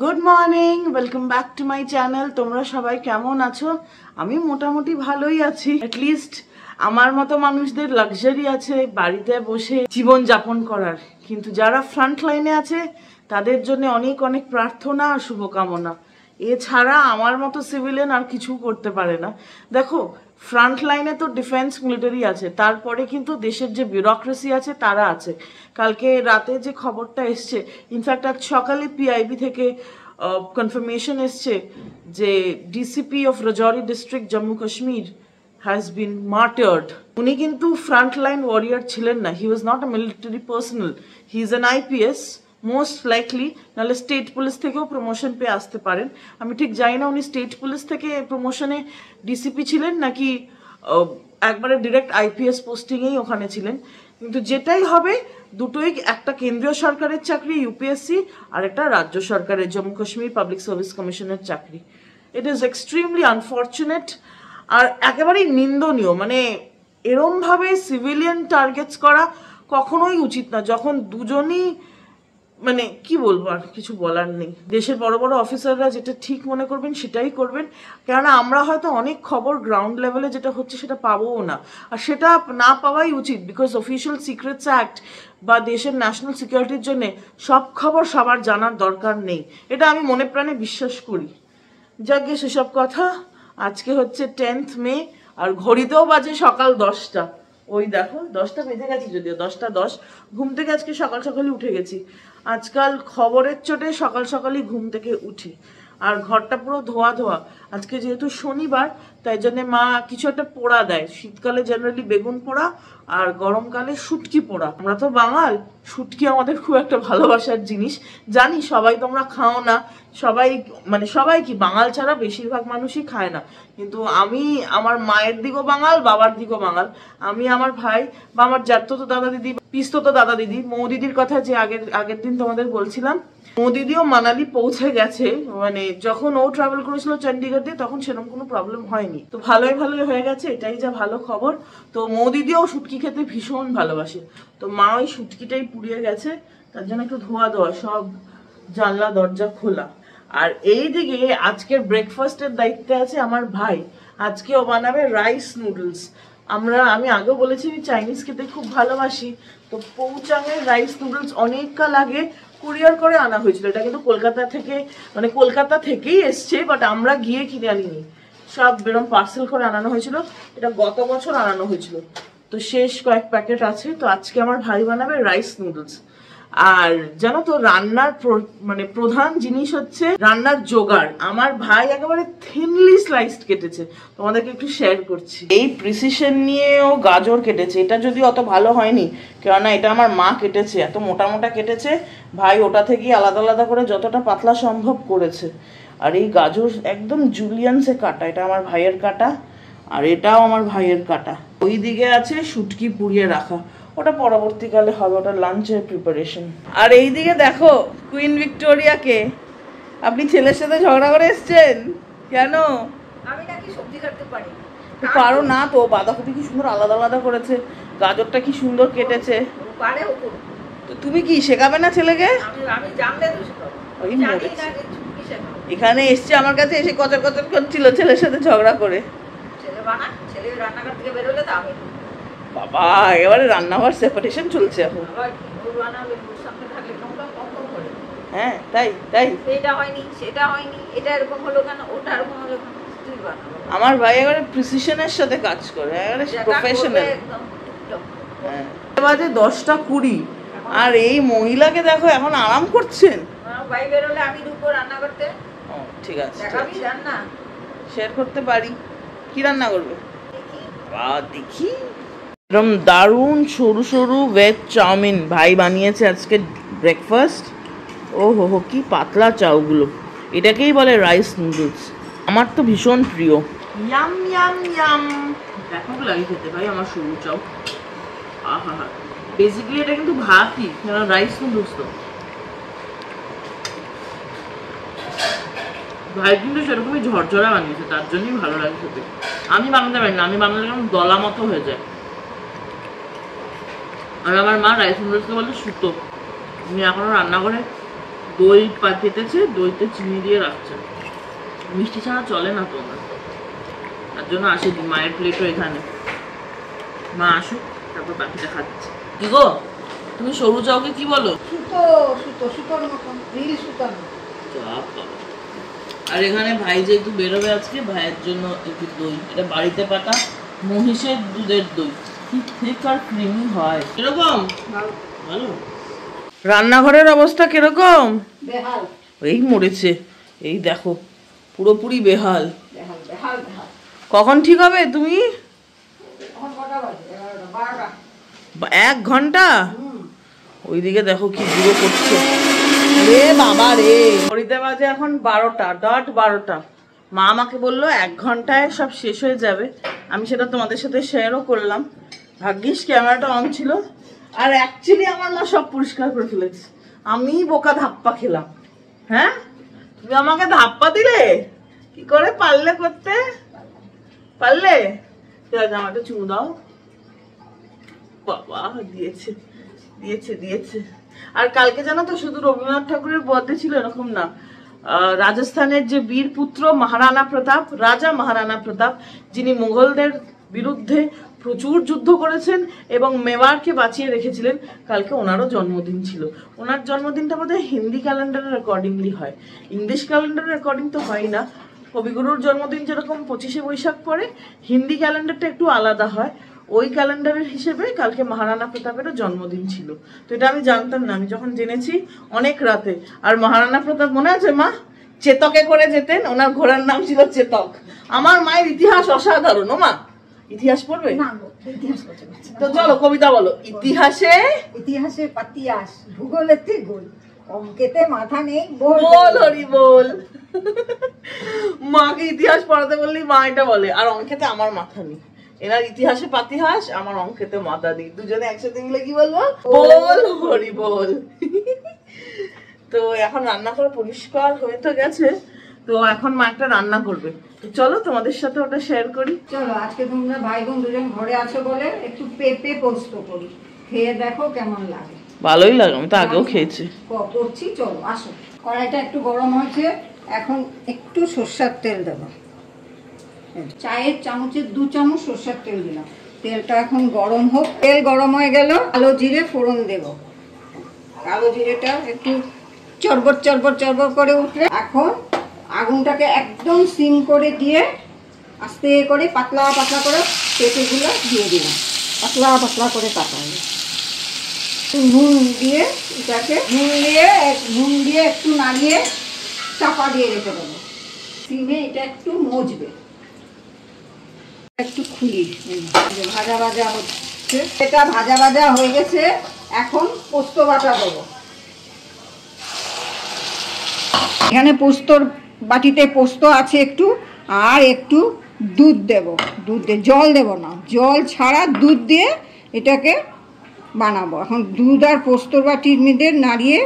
Good morning, welcome back to my channel. তোমরা সবাই কেমন আছো? আমি মোটামুটি ভালোই আছি। অ্যাটলিস্ট আমার মতো মানুষদের লাক্সারি আছে বাড়িতে বসে জীবন যাপন করার, কিন্তু যারা ফ্রন্ট লাইনে আছে তাদের জন্য অনেক অনেক প্রার্থনা আর শুভকামনা। এছাড়া আমার মতো সিভিলিয়ান আর কিছু করতে পারে না। দেখো, ফ্রন্ট লাইনে তো ডিফেন্স মিলিটারি আছে, তারপরে কিন্তু দেশের যে বিউরোক্রেসি আছে তারা আছে। কালকে রাতে যে খবরটা এসছে, ইনফ্যাক্ট আজ সকালে পিআইবি থেকে কনফার্মেশন এসছে যে DCP of Rajouri district Jammu Kashmir has been martyred. উনি কিন্তু ফ্রন্ট লাইন ওয়ারিয়ার ছিলেন না, he was not a military personnel, he is an IPS. Most likely নাহলে স্টেট পুলিশ থেকেও প্রমোশন পেয়ে আসতে পারেন। আমি ঠিক জানি না উনি স্টেট পুলিশ থেকে প্রমোশনে ডিসিপি ছিলেন নাকি একবারে ডিরেক্ট আইপিএস পোস্টিংয়েই ওখানে ছিলেন। কিন্তু যেটাই হবে দুটোই, একটা কেন্দ্রীয় সরকারের চাকরি ইউপিএসসি, আর একটা রাজ্য সরকারের জম্মু কাশ্মীর পাবলিক সার্ভিস কমিশনের চাকরি। ইট ইজ এক্সট্রিমলি আনফর্চুনেট আর একেবারেই নিন্দনীয়। মানে এরমভাবে সিভিলিয়ান টার্গেটস করা কখনোই উচিত না, যখন দুজনই মানে কি বলবো, আর কিছু বলার নেই। দেশের বড় বড় অফিসাররা যেটা ঠিক মনে করবেন সেটাই করবেন, কেননা আমরা হয়তো অনেক খবর গ্রাউন্ড লেভেলে যেটা হচ্ছে সেটা পাবোও না, আর সেটা না পাওয়াই উচিত। বিকজ অফিসিয়াল সিক্রেটস অ্যাক্ট বা দেশের ন্যাশনাল সিকিউরিটির জন্য সব খবর সবার জানার দরকার নেই, এটা আমি মনে প্রাণে বিশ্বাস করি। যাকে সেসব কথা। আজকে হচ্ছে 10th মে আর ঘড়িতেও বাজে সকাল 10টা। ওই দেখো 10টা বেজে গেছে, যদিও 10টা 10। ঘুম থেকে আজকে সকাল সকালই উঠে গেছি। আজকাল খবরের চোটে সকাল সকালই ঘুম থেকে উঠি, আর ঘরটা পুরো ধোয়া ধোয়া। আজকে যেহেতু শনিবার তাই জন্য মা কিছু একটা পোড়া দেয়। শীতকালে জেনারেলি বেগুন পোড়া আর গরমকালে শুটকি পোড়া। আমরা তো বাঙাল, শুটকি আমাদের খুব একটা ভালোবাসার জিনিস। জানি সবাই তোমরা খাও না, সবাই মানে সবাই কি, বাঙাল ছাড়া বেশিরভাগ মানুষই খায় না। কিন্তু আমি, আমার মায়ের দিকও বাঙাল, বাবার দিকও বাঙাল। আমি, আমার ভাই বা আমার জ্যাঠতো দাদা দিদি, পিস্তত দাদা দিদি, মৌদিদির কথা যে আগের দিন তোমাদের বলছিলাম, মৌদিদিও মানালি পৌঁছে গেছে। মানে যখন ও ট্রাভেল করেছিল চণ্ডীগড় দিয়ে তখন সেরকম কোনো প্রবলেম হয়নি, তো ভালোই ভালোই হয়ে গেছে, এটাই যা ভালো খবর। তো মৌদিদিও শুটকি খেতে ভীষণ ভালোবাসে, তো মা ওই শুটকিটাই পুড়িয়ে গেছে, তার জন্য একটু ধোয়া ধোয়া, সব জানলা দরজা খোলা। আর এইদিকে আজকের ব্রেকফাস্টের দায়িত্বে আছে আমার ভাই। আজকে ও বানাবে রাইস নুডলস। আমি আগেও বলেছি আমি চাইনিজ খেতে খুব ভালোবাসি, তো পৌচাঙের রাইস নুডলস অনেককাল আগে কুরিয়ার করে আনা হয়েছিল। এটা কিন্তু কলকাতা থেকে, মানে কলকাতা থেকেই এসছে, বাট আমরা গিয়ে কিনে আনিনি, সব বেরম পার্সেল করে আনানো হয়েছিল। এটা গত বছর আনানো হয়েছিল, তো শেষ কয়েক প্যাকেট আছে। তো আজকে আমার ভাই বানাবে রাইস নুডলস। আর জানো তো, রান্নার মানে প্রধান জিনিস হচ্ছে রান্নার জোগাড়। আমার ভাই একেবারে থিনলি স্লাইসড কেটেছে, তোমাদেরকে একটু শেয়ার করছি। এই প্রিসিশন নিয়েও গাজর কেটেছে, এটা যদি অত ভালো হয়নি, কেননা এটা আমার মা কেটেছে, এত মোটা মোটা কেটেছে। ভাই ওটা থেকেই আলাদা আলাদা করে যতটা পাতলা সম্ভব করেছে। আর এই গাজর একদম জুলিয়ানসে কাটা, এটা আমার ভাইয়ের কাটা, আর এটাও আমার ভাইয়ের কাটা। ওই দিকে আছে শুটকি পুড়িয়ে রাখা, ওটা পরবর্তীকালে হবে, ওটা লাঞ্চের প্রিপারেশন। আর এইদিকে দেখো কুইন ভিক্টোরিয়াকে, আপনি ছেলের সাথে ঝগড়া করে এসছেন কেন? আমি নাকি সবজি কাটতে পারি পারো না তো? বাঁধাকপি কি সুন্দর আলাদা আলাদা করেছে, গাজরটা কি সুন্দর কেটেছে। পারে ও, তো তুমি কি শেখাবে না ছেলেকে? আমি জানলে তো শেখাবো। ওই এখানে এসছে আমার কাছে, এসে কচর কচর করছিল ছেলের সাথে ঝগড়া করে। ছেলে বানা, ছেলে রান্নাঘর থেকে বেরোলে তো আমি বাবা এবারে রান্নাঘর সেপারেশন চলছে এখন। হ্যাঁ তাই তাই, এটা হয়নি সেটা হয়নি, এটা এরকম হলো কেন, ওটা এরকম হলো কেন। আমার ভাই এবারে প্রিসিশনের সাথে কাজ করে, এবারে প্রফেশনাল। হ্যাঁ, বাজে 10টা 20, আর এই মহিলাকে দেখো এখন আরাম করছেন। ভাই বেরোলে আমি ঢুকবো রান্না করতে। ও ঠিক আছে, আমি রান্না শেয়ার করতে পারি। কি রান্না করবে? দেখি। এরকম দারুণ সরু সরু ভেজ চাউমিন ভাই বানিয়েছে আজকে ব্রেকফাস্ট। ও হো হো, কি পাতলা চাউগুলো, এটাকেই বলে রাইস নুডলস। আমার তো ভীষণ প্রিয়। ইয়াম ইয়াম ইয়াম, দেখো লাগে খেতে ভাই আমার সরু চাউ। আহা হা, বেসিক্যালি এটা কিন্তু ভাতই, রাইস নুডলস তো। ভাই কিন্তু সেরকমই ঝরঝরা বানিয়েছে, তার জন্যই ভালো লাগে খেতে। আমি বানাতে পারি না, আমি বানালে কেমন দলা মতো হয়ে যায়। আর আমার মা রাইস নুডলসকে বলে সুতো। উনি এখনো রান্না করে দই পেতেছে, দইতে চিনি দিয়ে রাখছে। মিষ্টি ছাড়া চলে না তোমার, তার জন্য আসে দি মায়ের প্লেটও এখানে। মা আসুক তারপর বাকিটা খাচ্ছে। কি গো তুমি সরু চাউকে কি বলো? সুতো সুতো সুতোর মতন, রিল সুতোর মতন। আর এখানে ভাই যেহেতু বেরোবে আজকে, ভাইয়ের জন্য একটু দই, এটা বাড়িতে পাতা মহিষের দুধের দই, কি ঠিক আর ক্রিমি হয়। কিরকম ভালো? রান্নাঘরের অবস্থা কিরকম? বেহাল। এই মরেছে, এই দেখো পুরোপুরি বেহাল। বেহাল বেহাল বেহাল। কখন ঠিক হবে তুমি? এখন কটা বাজে? 11টা 12টা। 1 ঘন্টা? ওইদিকে দেখো কি গুঁড়ো করছে রে বাবা রে। ঘড়িতে বাজে এখন 12টা, ডট 12টা। মা আমাকে বললো 1 ঘন্টায় সব শেষ হয়ে যাবে। আমি সেটা তোমাদের সাথে শেয়ারও করলাম। ভাগ্যিস ক্যামেরাটা অন ছিল। আর অ্যাকচুয়ালি আমার মা সব পরিষ্কার করে ফেলেছে, আমি বোকা ধাপ্পা খেলাম। হ্যাঁ তুমি আমাকে ধাপ্পা দিলে, কি করে পারলে করতে? পারলে? জামাটা চুমু দাও। বাবা দিয়েছে দিয়েছে দিয়েছে। আর কালকে জানো তো শুধু রবীন্দ্রনাথ ঠাকুরের বার্থডে ছিল এরকম না, রাজস্থানের যে বীর পুত্র মহারানা প্রতাপ, রাজা মহারানা প্রতাপ, যিনি মুঘলদের বিরুদ্ধে প্রচুর যুদ্ধ করেছেন এবং মেওয়ারকে বাঁচিয়ে রেখেছিলেন, কালকে ওনারও জন্মদিন ছিল। ওনার জন্মদিনটা বোধহয় হিন্দি ক্যালেন্ডারের অ্যাকর্ডিংলি হয়, ইংলিশ ক্যালেন্ডারের অ্যাকর্ডিং তো হয় না। কবিগুরুর জন্মদিন যেরকম 25শে বৈশাখ পড়ে, হিন্দি ক্যালেন্ডারটা একটু আলাদা হয়। ওই ক্যালেন্ডারের হিসেবে কালকে মহারানা প্রতাপেরও জন্মদিন ছিল। তো এটা আমি জানতাম না, আমি যখন জেনেছি অনেক রাতে। আর মহারানা প্রতাপ মনে আছে মা চেতকে করে যেতেন, ওনার ঘোড়ার নাম ছিল চেতক। আমার মায়ের ইতিহাস অসাধারণ। ও মা ইতিহাস পড়বে? না গো, ইতিহাস করতে পারছি না। তো চলো কবিতা বলো। ইতিহাসে ইতিহাসে পাতিয়াস, ভূগোলেতে গোল, অঙ্কেতে মাথা নেই বল। বল হরি বল। মাকে ইতিহাস পড়াতে বললেই মা এটা বলে, আর অঙ্কেতে আমার মাথা নেই। এনার ইতিহাসে পাতিহাস, আমার অঙ্কেতে মাথা নেই। দুজনে একসাথে মিলে কি বলবো? বল হরি বল। তো এখন রান্না করে পরিষ্কার হয়ে তো গেছে, তো এখন মা একটা রান্না করবে। তো চলো তোমাদের সাথে ওটা শেয়ার করি। চলো আজকে তোমরা ভাই বোন দুজন ঘরে আছো বলে একটু পেঁপে পোস্ত করি, খেয়ে দেখো কেমন লাগে। ভালোই লাগে, আমি তো আগেও খেয়েছি। করছি, চলো আসো। কড়াইটা একটু গরম হয়েছে, এখন একটু সর্ষের তেল দেবো। চায়ের চামচের 2 চামচ সর্ষের তেল দিলাম। তেলটা এখন গরম হোক। তেল গরম হয়ে গেল, কালো জিরে ফোড়ন দেব। কালো জিরেটা একটু চরবর চরবর চরবর করে উঠলে এখন আগুনটাকে একদম সিম করে দিয়ে আস্তে করে পাতলা পাতলা করে পেঁপেগুলো দিয়ে দিলাম। পাতলা পাতলা করে কাটা হবে। নুন দিয়ে এটাকে নুন দিয়ে একটু নাড়িয়ে চাপা দিয়ে রেখে দেবো। সিমে এটা একটু মজবে। একটু খুলি, ভাজা ভাজা হচ্ছে, এটা ভাজা ভাজা হয়ে গেছে। এখন পোস্ত বাটা দেবো। এখানে পোস্তর বাটিতে পোস্ত আছে একটু, আর একটু দুধ দেব। দুধ দিয়ে, জল দেব না, জল ছাড়া দুধ দিয়ে এটাকে বানাবো। এখন দুধ আর পোস্তর বাটির মধ্যে নাড়িয়ে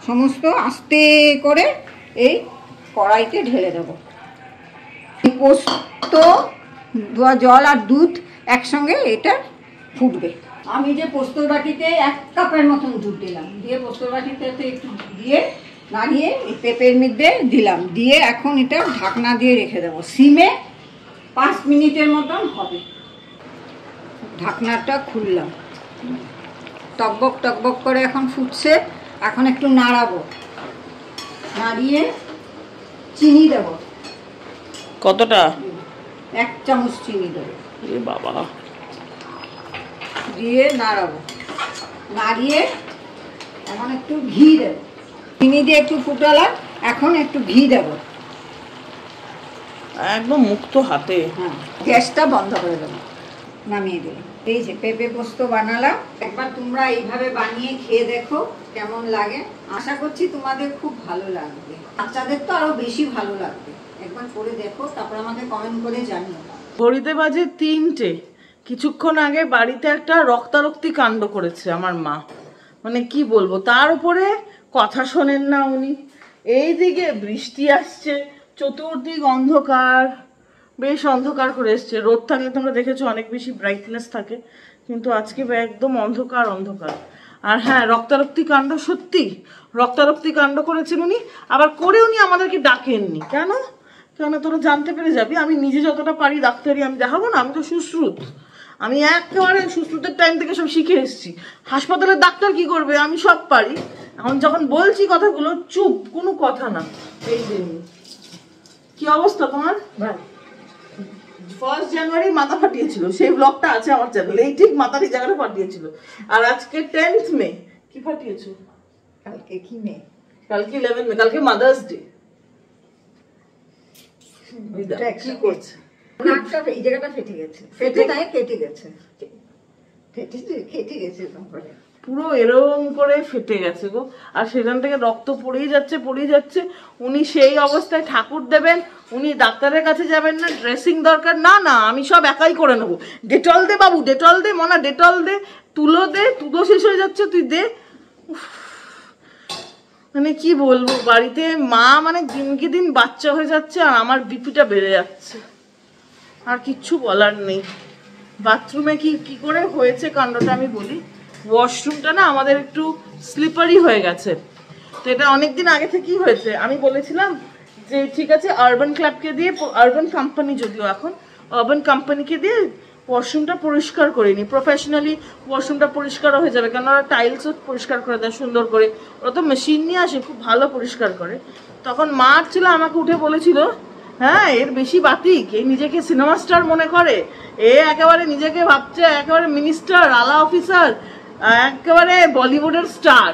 সমস্ত আস্তে করে এই কড়াইতে ঢেলে দেব। এই পোস্ত, জল আর দুধ একসঙ্গে এটা ফুটবে। আমি যে পোস্তর বাটিতে 1 কাপের মতন দুধ দিলাম, দিয়ে পোস্তর বাটিতে একটু দিয়ে নাড়িয়ে এই পেঁপের মধ্যে দিলাম, দিয়ে এখন এটা ঢাকনা দিয়ে রেখে দেবো। সিমে 5 মিনিটের মতন হবে। ঢাকনাটা খুললাম, টকবক টকবক করে এখন ফুটছে। এখন একটু নাড়াবো, নাড়িয়ে চিনি দেব। কতটা? 1 চামচ চিনি দেবো। এ বাবা। দিয়ে নাড়াবো, নাড়িয়ে এখন একটু ঘি দেব। চিনি দিয়ে একটু ফুটালাম, এখন একটু ঘি দেব। একদম মুক্ত হাতে। হ্যাঁ, গ্যাসটা বন্ধ করে দেবো, নামিয়ে দিলাম। এই যে পেঁপে পোস্ত বানালাম। একবার তোমরা এইভাবে বানিয়ে খেয়ে দেখো কেমন লাগে। আশা করছি তোমাদের খুব ভালো লাগবে, বাচ্চাদের তো আরো বেশি ভালো লাগবে। একবার করে দেখো, তারপর আমাকে কমেন্ট করে জানিও। ঘড়িতে বাজে 3টে। কিছুক্ষণ আগে বাড়িতে একটা রক্তারক্তি কাণ্ড করেছে আমার মা। মানে কি বলবো, তার উপরে কথা শোনেন না উনি। এইদিকে বৃষ্টি আসছে, চতুর্দিক অন্ধকার, বেশ অন্ধকার করে এসছে। রোদ থাকলে তোমরা দেখেছো অনেক বেশি ব্রাইটনেস থাকে, কিন্তু আজকে একদম অন্ধকার অন্ধকার। আর হ্যাঁ, রক্তারক্তি কাণ্ড, সত্যি রক্তারক্তি কাণ্ড করেছেন উনি, আবার করে উনি আমাদেরকে ডাকেননি। কেন? কেন তোরা জানতে পেরে যাবি। আমি নিজে যতটা পারি ডাক্তারি আমি দেখাবো না? আমি তো সুশ্রুত, আমি একেবারে সুশ্রুতের টাইম থেকে সব শিখে এসেছি। হাসপাতালের ডাক্তার কি করবে, আমি সব পারি। এখন যখন বলছি কথাগুলো চুপ, কোনো কথা না। এই যে কি অবস্থা তোমার? 1 জানুয়ারি মাথা ফাটিয়েছিল, সেই ব্লগটা আছে আমার চ্যানেলে, এই ঠিক মাথার এই জায়গাটা ফাটিয়েছিল। আর আজকে 10th মে, কি ফাটিয়েছো? কালকে কি মে? কালকে 11 মে, কালকে মাদার্স ডে। কি করছে? নাকটা এই জায়গাটা ফেটে গেছে, ফেটে নাই কেটে গেছে, কেটে গেছে পুরো এরকম করে ফেটে গেছে গো। আর সেখান থেকে রক্ত পড়েই যাচ্ছে। উনি সেই অবস্থায় ঠাকুর দেবেন, উনি ডাক্তারের কাছে যাবেন না, ড্রেসিং দরকার না, না আমি সব একাই করে নেবো। ডেটল দে বাবু, ডেটল দে মনা, ডেটল দে, তুলো দে, তুলো শেষ হয়ে যাচ্ছে, তুই দে। মানে কি বলবো, বাড়িতে মা মানে দিনকে দিন বাচ্চা হয়ে যাচ্ছে, আর আমার বিপিটা বেড়ে যাচ্ছে। আর কিচ্ছু বলার নেই। বাথরুমে কি করে হয়েছে কাণ্ডটা আমি বলি। ওয়াশরুমটা না আমাদের একটু স্লিপারি হয়ে গেছে, তো এটা অনেকদিন আগে থেকেই হয়েছে। আমি বলেছিলাম যে ঠিক আছে আরবান ক্লাবকে দিয়ে, আরবান কোম্পানি যদিও এখন, আরবান কোম্পানিকে দিয়ে ওয়াশরুমটা পরিষ্কার করে নিই, প্রফেশনালি ওয়াশরুমটা পরিষ্কার হয়ে যাবে। কেন ওরা টাইলসও পরিষ্কার করে দেয় সুন্দর করে, ওরা তো মেশিন নিয়ে আসে, খুব ভালো পরিষ্কার করে। তখন মা ছিল আমাকে উঠে বলেছিল, হ্যাঁ এর বেশি বাতিক, এই নিজেকে সিনেমা স্টার মনে করে, এ একেবারে নিজেকে ভাবছে একেবারে মিনিস্টার, আলা অফিসার, একেবারে বলিউডের স্টার।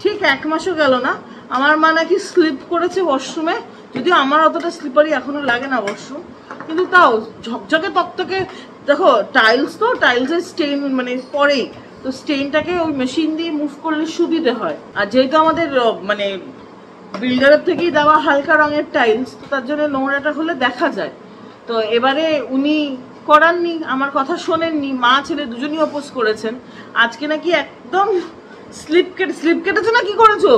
ঠিক 1 মাসও গেল না, আমার মা নাকি স্লিপ করেছে ওয়াশরুমে। যদিও আমার অতটা স্লিপারি এখনো লাগে না ওয়াশরুম, কিন্তু তাও ঝকঝকে তকতকে। দেখো টাইলস তো, টাইলসের স্টেইন মানে পরেই তো, স্টেইনটাকে ওই মেশিন দিয়ে মুভ করলে সুবিধে হয়। আর যেহেতু আমাদের মানে বিল্ডারের থেকেই দেওয়া হালকা রঙের টাইলস, তো তার জন্য নোংরাটা হলে দেখা যায়। তো এবারে উনি করাননি, আমার কথা শোনেননি, মা ছেলে দুজনই অপোজ করেছেন। আজকে নাকি একদম স্লিপ কেটেছো না কি করেছো,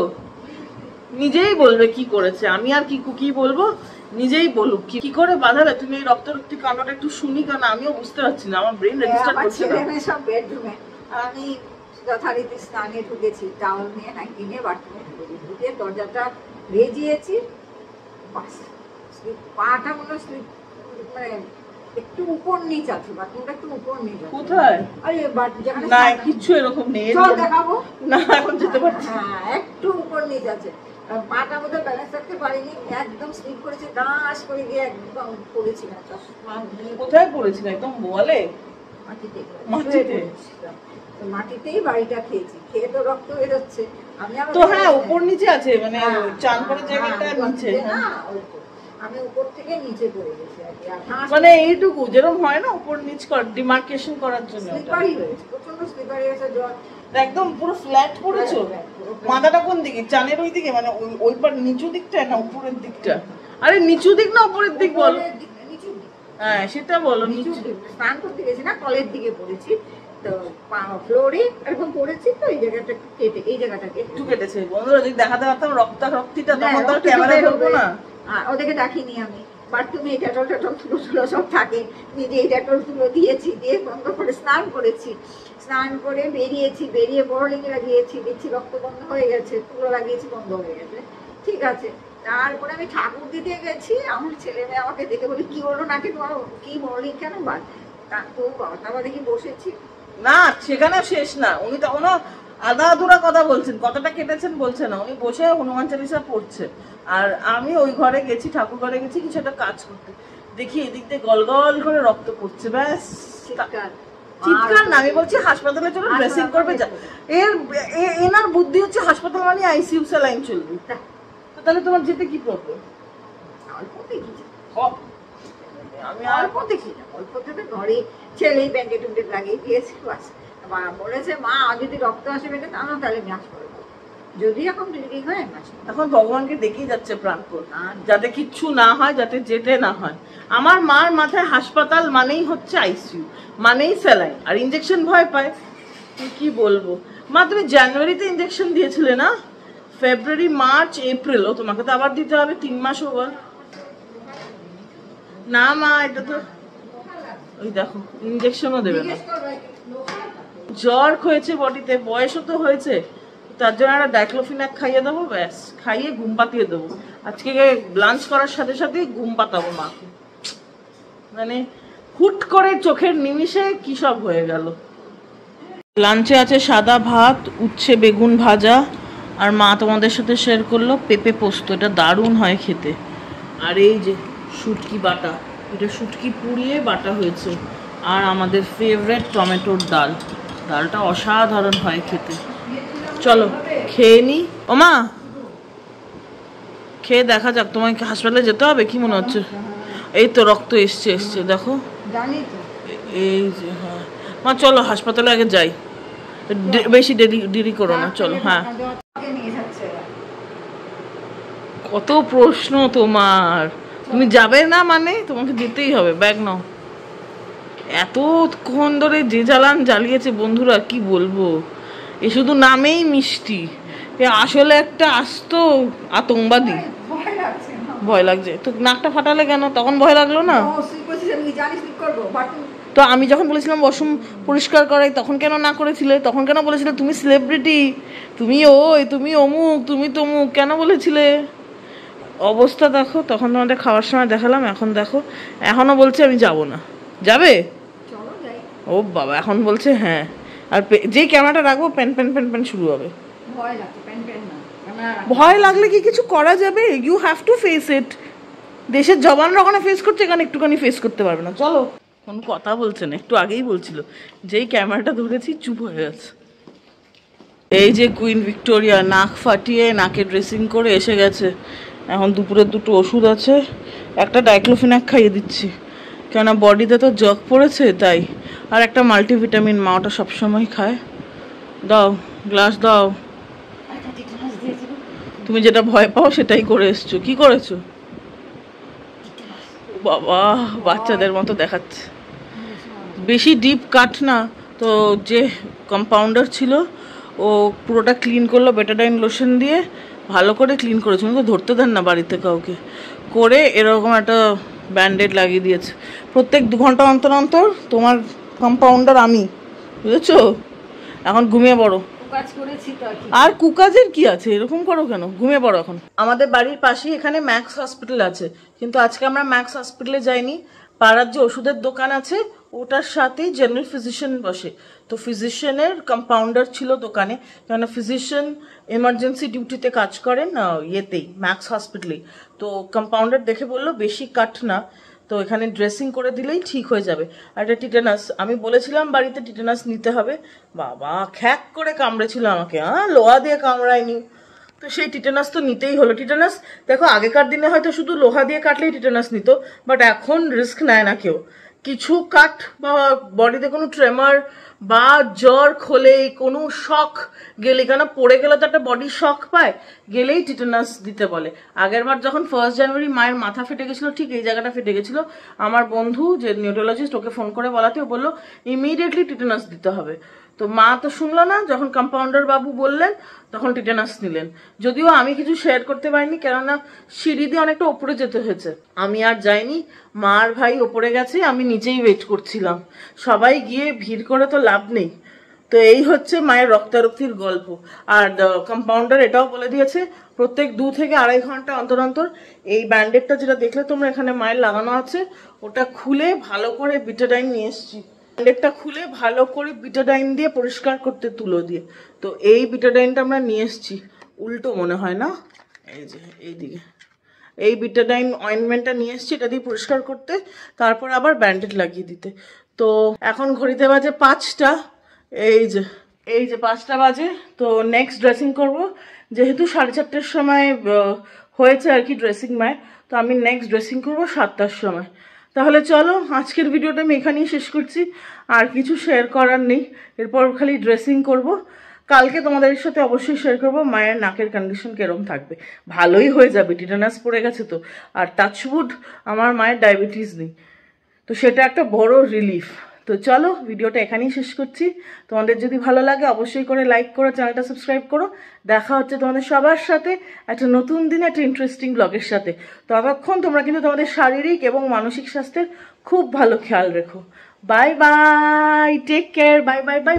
নিজেই বলবে কি করেছে, আমি আর কি বলবো, নিজেই বলুক। কি করে বাঁধালে তুমি এই রক্তারক্তি কান্নাটা একটু শুনি, কেন আমিও বুঝতে পারছি না, আমার ব্রেন রেজিস্টার করছে না। সব বেডরুমে, আর আমি যথারীতি স্নানে ঢুকেছি, টাওয়াল নিয়ে নাইটি নিয়ে বাথরুমে ঢুকে দরজাটা ভেজিয়েছি, পাটা মনে স্লিপ মানে একটু উপর নিচ আছে, বাথরুমটা একটু উপর নিচ আছে। কোথায়? আরে যেখানে না কিচ্ছু এরকম নেই, চল দেখাবো না এখন যেতে পারছি। হ্যাঁ একটু উপর নিচ আছে, পাটা মধ্যে ব্যালেন্স রাখতে পারিনি, একদম স্লিপ করেছে, দাস করে গিয়ে একদম পড়েছি না। কোথায় পড়েছিল? একদম বলে মাটিতে, মাটিতে মাটিতেই বাড়িটা খেয়েছি, খেয়ে তো রক্ত বেরোচ্ছে। আমি তো হ্যাঁ উপর নিচে আছে, মানে চান করার জায়গাটা নিচে, আমি উপর থেকে নিচে পড়ে গেছি আর কি, মানে এইটুকু যেরকম হয় না উপর নিচ কর ডিমার্কেশন করার জন্য। স্লিপারি হয়েছে, প্রচন্ড স্লিপারি হয়েছে, জল একদম পুরো ফ্ল্যাট পড়েছো। মাথাটা কোন দিকে? চানের ওই দিকে, মানে ওই পার নিচু দিকটা না উপরের দিকটা? আরে নিচু দিক না উপরের দিক বলো? হ্যাঁ সেটা বলো। নিচু স্নান করতে গেছি না, কলের দিকে পড়েছি, তো ফ্লোরে এরকম পড়েছি, তো এই জায়গাটা কেটে, এই জায়গাটা একটু কেটেছে। বন্ধুরা যদি দেখাতে পারতাম রক্তারক্তিটা, তখন তো ক্যামেরায় ধরবো না। ওদেরকে ডাকিনি আমি, বাথরুমে এই ডেটল তুলো সব থাকে, নিজে এই ডেটল তুলো দিয়েছি, দিয়ে বন্ধ করে স্নান করেছি, স্নান করে বেরিয়েছি, বেরিয়ে বোরলিং লাগিয়েছি, দেখছি রক্ত বন্ধ হয়ে গেছে, তুলো লাগিয়েছি বন্ধ হয়ে গেছে, ঠিক আছে। তারপরে আমি ঠাকুর দিতে গেছি, আমার ছেলে মেয়ে আমাকে দেখে বলি কি হলো নাকি তোমার, কি বোরলিং কেন বাদ, তো বাবা দেখি বসেছি না, সেখানেও শেষ না, উনি তখনও আধা আধুরা কথা বলছেন, কতটা কেটেছেন বলছে না, উনি বসে হনুমান চালিসা পড়ছে। আর আমি ওই ঘরে গেছি, ঠাকুর ঘরে গেছি কিছু একটা কাজ করতে, দেখি এদিক দিয়ে গল গল করে রক্ত পড়ছে, ব্যাস চিৎকার না, আমি বলছি হাসপাতালে চলো, ড্রেসিং করবে যা। এনার বুদ্ধি হচ্ছে হাসপাতাল মানে আইসিইউ স্যালাইন চলবে, তো তাহলে তোমার যেতে কি প্রবলেম? অল্প দেখি, আমি অল্প দেখি না, অল্প থেকে ঘরে ছেলেই ব্যান্ডেড টুন্ডেড লাগিয়ে দিয়েছি, বাস। বলেছে মা যদি রক্ত আসে বেটে তা না, তাহলে ম্যাচ করবো, যদি এখন ব্লিডিং হয় ম্যাচ। এখন ভগবানকে দেখেই যাচ্ছে প্রাণপণ, যাতে কিচ্ছু না হয়, যাতে যেতে না হয়। আমার মার মাথায় হাসপাতাল মানেই হচ্ছে আইসিইউ, মানেই স্যালাইন, আর ইঞ্জেকশন ভয় পায়। কি বলবো মা, তুমি জানুয়ারিতে ইঞ্জেকশন দিয়েছিলে না, ফেব্রুয়ারি মার্চ এপ্রিল, ও তোমাকে তো আবার দিতে হবে, 3 মাস ওভার। না মা এটা তো ওই দেখো ইঞ্জেকশনও দেবে না, জ্বর হয়েছে বডিতে, বয়সও তো হয়েছে, তার জন্য একটা ডাইক্লোফিনাক খাইয়ে দেবো, ব্যাস খাইয়ে ঘুম পাতিয়ে দেবো। আজকে লাঞ্চ করার সাথে সাথে ঘুম পাতাবো মাকে। মানে হুট করে চোখের নিমিষে কি সব হয়ে গেল। লাঞ্চে আছে সাদা ভাত, উচ্ছে বেগুন ভাজা, আর মা তোমাদের সাথে শেয়ার করলো পেঁপে পোস্ত, এটা দারুণ হয় খেতে। আর এই যে শুটকি বাটা, এটা শুটকি পুড়িয়ে বাটা হয়েছে। আর আমাদের ফেভারিট টমেটোর ডাল, ডালটা অসাধারণ হয় খেতে। চলো খেয়ে নি। ও মা, খেয়ে দেখা যাক। তোমাকে হাসপাতালে যেতে হবে কি মনে হচ্ছে? এই তো রক্ত এসছে দেখো। এই যে হ্যাঁ মা, চলো হাসপাতালে আগে যাই, বেশি দেরি করো না, চলো। হ্যাঁ, কত প্রশ্ন তোমার, তুমি যাবে না মানে তোমাকে যেতেই হবে। ব্যাগ নাও। এতক্ষণ ধরে যে জ্বালিয়েছে বন্ধুরা, কি বলবো। এ শুধু নামেই মিষ্টি, এ আসলে একটা আস্ত আতঙ্কবাদী। ভয় লাগছে তো? নাকটা ফাটালে কেন? তখন ভয় লাগলো না? তো আমি যখন বলেছিলাম ওয়াশরুম পরিষ্কার করাই, তখন কেন না করেছিলে? তখন কেন বলেছিলে তুমি সেলিব্রিটি, তুমি ওই, তুমি অমুক, তুমি তমুক, কেন বলেছিলে? অবস্থা দেখো। তখন তোমাদের খাওয়ার সময় দেখালাম, এখন দেখো এখনো বলছে আমি যাব না। যাবে? ও বাবা, এখন বলছে হ্যাঁ। আর যেই ক্যামেরাটা রাখবো প্যান প্যান প্যান প্যান শুরু হবে। ভয় লাগলে কি কিছু করা যাবে? You have to face it. দেশের জবানরা ওখানে ফেস করছে, এখানে একটুখানি ফেস করতে পারবে না। চলো। কোনো কথা বলছে না, একটু আগেই বলছিল, যেই ক্যামেরাটা ধরেছি চুপ হয়ে গেছে। এই যে কুইন ভিক্টোরিয়া নাক ফাটিয়ে নাকে ড্রেসিং করে এসে গেছে। এখন দুপুরের দুটো ওষুধ আছে, একটা ডাইক্লোফিনাক খাইয়ে দিচ্ছি কেননা বডিতে তো জগ পড়েছে তাই, আর একটা মাল্টিভিটামিন, মা ওটা সবসময় খায়। দাও গ্লাস দাও। তুমি যেটা ভয় পাও সেটাই করে এসছো। কি করেছো? বাবা, বাচ্চাদের মতো দেখাচ্ছে। বেশি ডিপ কাট না তো, যে কম্পাউন্ডার ছিল ও পুরোটা ক্লিন করলো বেটাডাইন লোশন দিয়ে, ভালো করে ক্লিন করেছে। তো ধরতে দেন না বাড়িতে কাউকে, করে এরকম একটা ব্যান্ডেড লাগিয়ে দিয়েছে। প্রত্যেক 2 ঘন্টা অন্তর অন্তর তোমার কম্পাউন্ডার আমি, বুঝেছো? এখন ঘুমিয়ে পড়ো। আর কুকাজের কি আছে, এরকম করো কেন? ঘুমিয়ে পড়ো এখন। আমাদের বাড়ির পাশেই এখানে ম্যাক্স হসপিটাল আছে, কিন্তু আজকে আমরা ম্যাক্স হসপিটালে যাইনি। পাড়ার যে ওষুধের দোকান আছে ওটার সাথেই জেনারেল ফিজিশিয়ান বসে, তো ফিজিশিয়ানের কম্পাউন্ডার ছিল দোকানে, কেননা ফিজিশিয়ান এমার্জেন্সি ডিউটিতে কাজ করেন ইয়েতেই, ম্যাক্স হসপিটালেই। তো কম্পাউন্ডার দেখে বললো বেশি কাট না, তো এখানে ড্রেসিং করে দিলেই ঠিক হয়ে যাবে। আর এটা টিটেনাস, আমি বলেছিলাম বাড়িতে টিটেনাস নিতে হবে, বাবা খ্যাক করে কামড়েছিল আমাকে। লোহা দিয়ে কামড়ায়নি, তো সেই টিটেনাস তো নিতেই হলো। টিটেনাস দেখো, আগেকার দিনে হয়তো শুধু লোহা দিয়ে কাটলেই টিটেনাস নিত, বাট এখন রিস্ক নেয় না কেউ। কিছু কাট বা বডিতে কোনো ট্রেমার বা জ্বর খোলে, কোনো শক গেলে, কেন পড়ে গেলে তো একটা বডি শক পায়, গেলেই টিটেনাস দিতে বলে। আগের বার যখন 1 জানুয়ারি মায়ের মাথা ফেটে গেছিলো, ঠিক এই জায়গাটা ফেটে গেছিলো, আমার বন্ধু যে নিউরোলজিস্ট ওকে ফোন করে বলাতে ও বললো ইমিডিয়েটলি টিটেনাস দিতে হবে। তো মা তো শুনলো না, যখন কম্পাউন্ডার বাবু বললেন তখন টিটেনাস নিলেন। যদিও আমি কিছু শেয়ার করতে পারিনি, কেননা সিঁড়ি দিয়ে অনেকটা ওপরে যেতে হয়েছে, আমি আর যাইনি। মার ভাই ওপরে গেছে, আমি নিচেই ওয়েট করছিলাম। সবাই গিয়ে ভিড় করে তো লাভ নেই। তো এই হচ্ছে মায়ের রক্তারক্তির গল্প। আর কম্পাউন্ডার এটাও বলে দিয়েছে প্রত্যেক 2 থেকে 2.5 ঘন্টা অন্তর অন্তর এই ব্যান্ডেডটা যেটা দেখলে তোমরা এখানে মায়ের লাগানো আছে, ওটা খুলে ভালো করে বিটাডাইন নিয়ে এসছি। ব্যান্ডেডটা খুলে ভালো করে বিটাডাইন দিয়ে পরিষ্কার করতে, তুলো দিয়ে। তো এই বিটাডাইনটা আমরা নিয়ে এসছি, উল্টো মনে হয় না, এই যে এইদিকে এই বিটাডাইন অয়েন্টমেন্টটা নিয়ে এসছি, এটা দিয়ে পরিষ্কার করতে, তারপর আবার ব্যান্ডেড লাগিয়ে দিতে। তো এখন ঘড়িতে বাজে 5টা, এই যে 5টা বাজে। তো নেক্সট ড্রেসিং করব, যেহেতু 4:30টার সময় হয়েছে আর কি ড্রেসিং মায়ের, তো আমি নেক্সট ড্রেসিং করব 7টার সময়। তাহলে চলো, আজকের ভিডিওটা আমি এখানেই শেষ করছি, আর কিছু শেয়ার করার নেই। এরপর খালি ড্রেসিং করব। কালকে তোমাদের সাথে অবশ্যই শেয়ার করবো মায়ের নাকের কন্ডিশন কিরম থাকবে। ভালোই হয়ে যাবে, টিটানাস পড়ে গেছে তো, আর টাচউড আমার মায়ের ডায়াবেটিস নেই, তো সেটা একটা বড় রিলিফ। তো চলো, ভিডিওটা এখানেই শেষ করছি। তোমাদের যদি ভালো লাগে অবশ্যই করে লাইক করো, চ্যানেলটা সাবস্ক্রাইব করো। দেখা হচ্ছে তোমাদের সবার সাথে একটা নতুন দিনে একটা ইন্টারেস্টিং ব্লগের সাথে। ততক্ষণ তোমরা কিন্তু তোমাদের শারীরিক এবং মানসিক স্বাস্থ্যের খুব ভালো খেয়াল রেখো। Bye bye, take care, bye bye by.